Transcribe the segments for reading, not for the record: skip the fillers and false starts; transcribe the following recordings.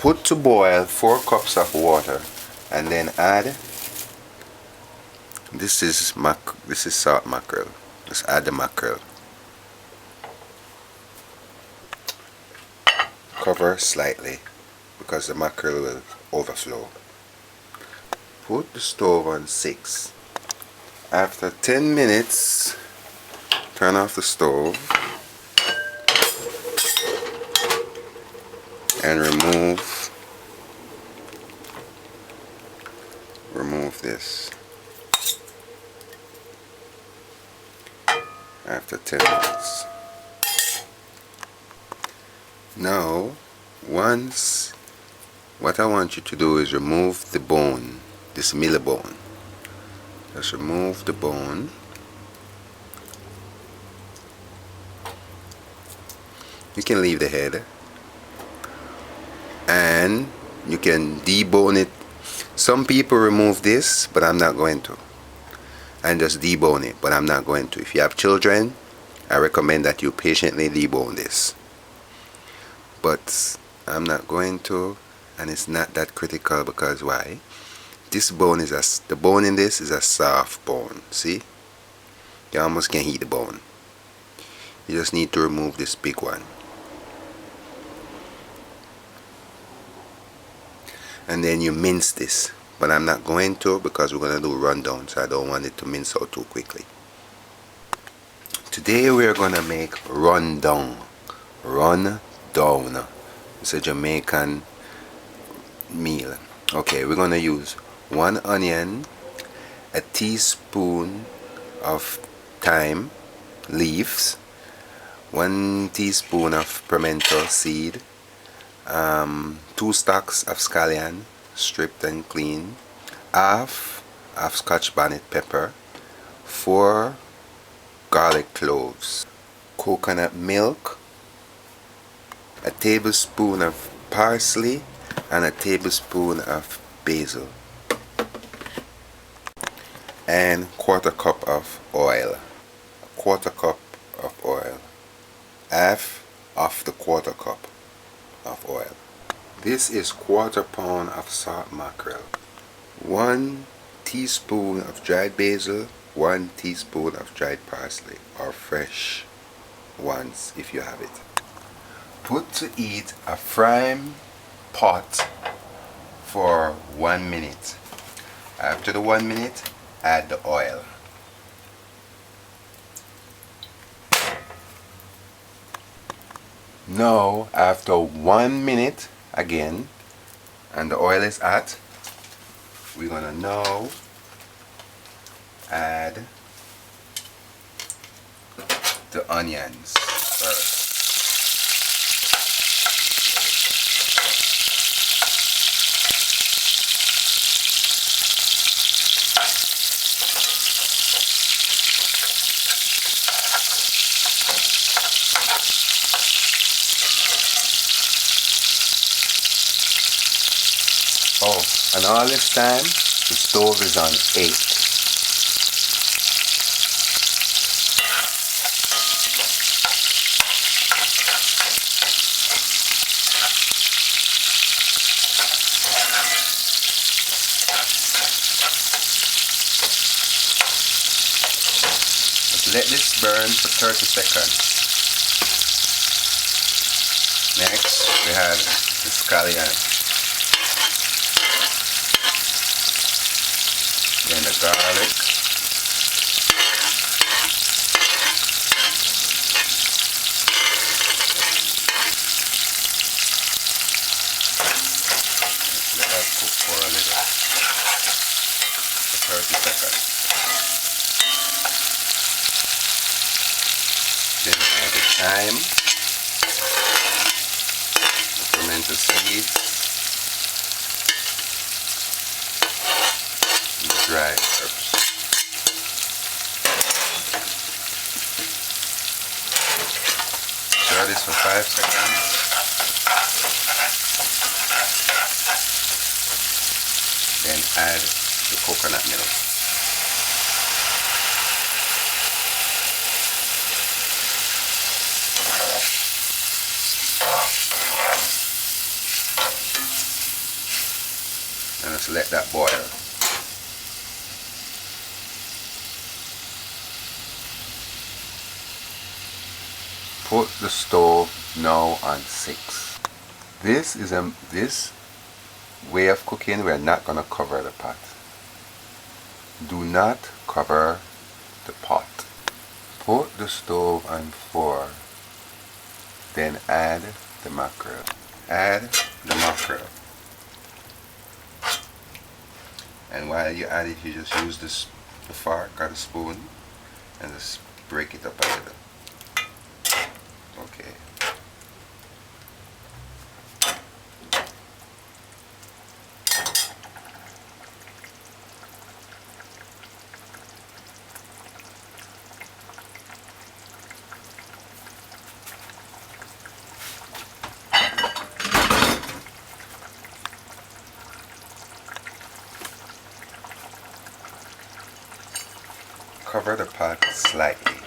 Put to boil 4 cups of water and then add, this is salt mackerel. Just add the mackerel. Cover slightly because the mackerel will overflow. Put the stove on 6. After 10 minutes, turn off the stove and remove this. After 10 minutes. Now, what I want you to do is remove the bone, this middle bone. Just remove the bone. You can leave the head. And you can debone it. Some people remove this, but I'm not going to. And just debone it, but I'm not going to. If you have children, I recommend that you patiently debone this. But I'm not going to, and it's not that critical because why? This bone is the bone in this is a soft bone. See? You almost can't eat the bone. You just need to remove this big one. And then you mince this, but I'm not going to because we're going to do rundown, so I don't want it to mince out too quickly. Today we are going to make rundown. Rundown. It's a Jamaican meal. Okay, we're going to use 1 onion, a teaspoon of thyme leaves, 1 teaspoon of pimento seed, 2 stalks of scallion stripped and clean, half of Scotch bonnet pepper, 4 garlic cloves, coconut milk, a tablespoon of parsley, and a tablespoon of basil, and 1/4 cup of oil. 1/4 cup of oil, half of the 1/4 cup of oil. This is 1/4 pound of salt mackerel, 1 teaspoon of dried basil, 1 teaspoon of dried parsley, or fresh ones if you have it. Put to heat a frying pot for 1 minute. After the 1 minute, add the oil. Now, after 1 minute again, and the oil is hot, we're gonna now add the onions first. Oh, and all this time, the stove is on 8. Let this burn for 30 seconds. Next, we have the scallion. Then the garlic. Let that cook for a little. For 30 seconds. Then add the thyme, the pimento seeds, and the dried herbs. Stir this for 5 seconds. Then add the coconut milk. just let that boil. Put the stove now on 6. This way of cooking, we're not going to cover the pot. Do not cover the pot. Put the stove on 4. Then add the mackerel. Add the mackerel. And while you add it, you just use the fork or the spoon and just break it up a little. Okay. Cover the pot slightly.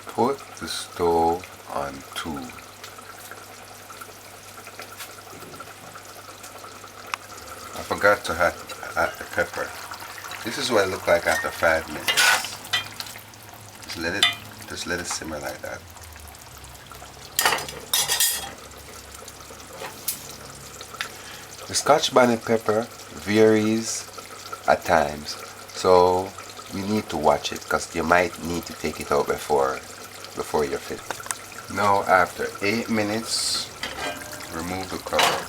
Put the stove on 2. I forgot to add the pepper. This is what it looked like after 5 minutes. Just let it simmer like that. The Scotch bonnet pepper varies at times, so we need to watch it because you might need to take it out before you're finished. Now after 8 minutes, remove the cover.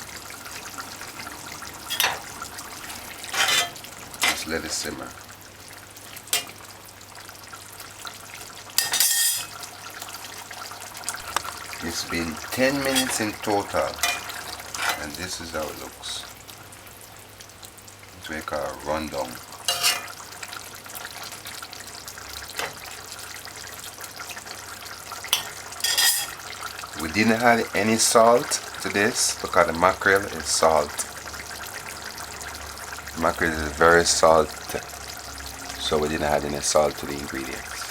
Just let it simmer. It's been 10 minutes in total, and this is how it looks. It's what we call a rundown. We didn't add any salt to this because the mackerel is salt. The mackerel is very salty, so we didn't add any salt to the ingredients.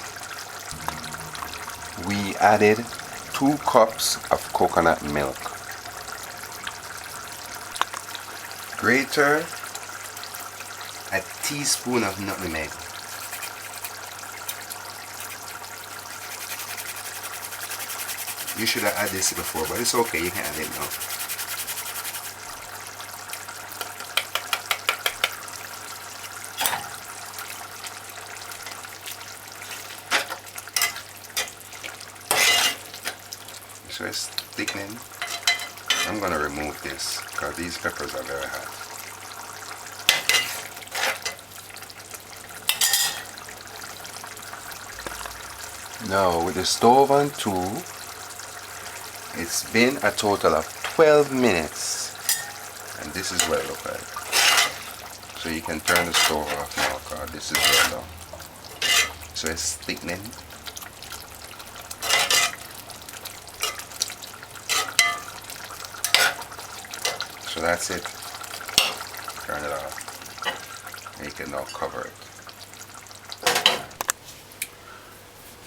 We added 2 cups of coconut milk. Grater a teaspoon of nutmeg. You should have added this before, but it's okay, you can add it now. So it's thickening. I'm going to remove this because these peppers are very hot. Now with the stove on 2, it's been a total of 12 minutes, and this is what it looks like. So you can turn the stove off now because this is well done. So it's thickening. So that's it. Turn it off. And you can now cover it.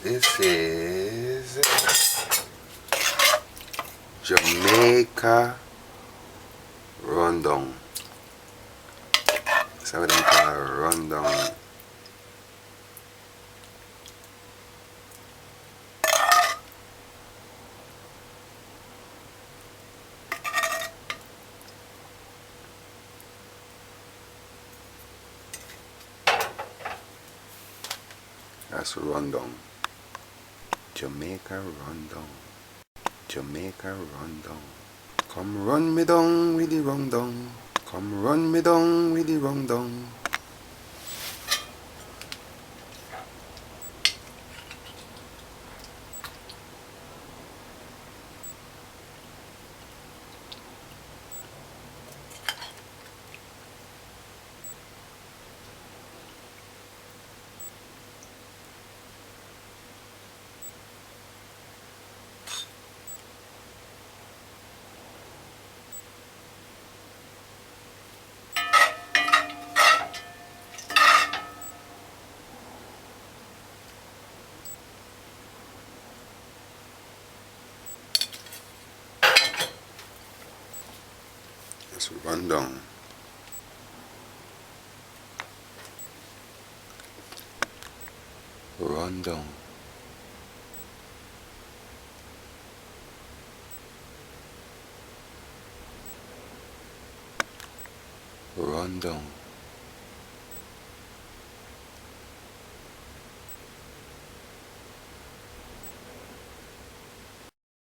This is Jamaica rundown. That's what they call a rundown. That's rundown. Jamaica rundown. Jamaica rundown. Come run me down with the rundown. Come run me down with the rundown. Just run down. Run down. Run down.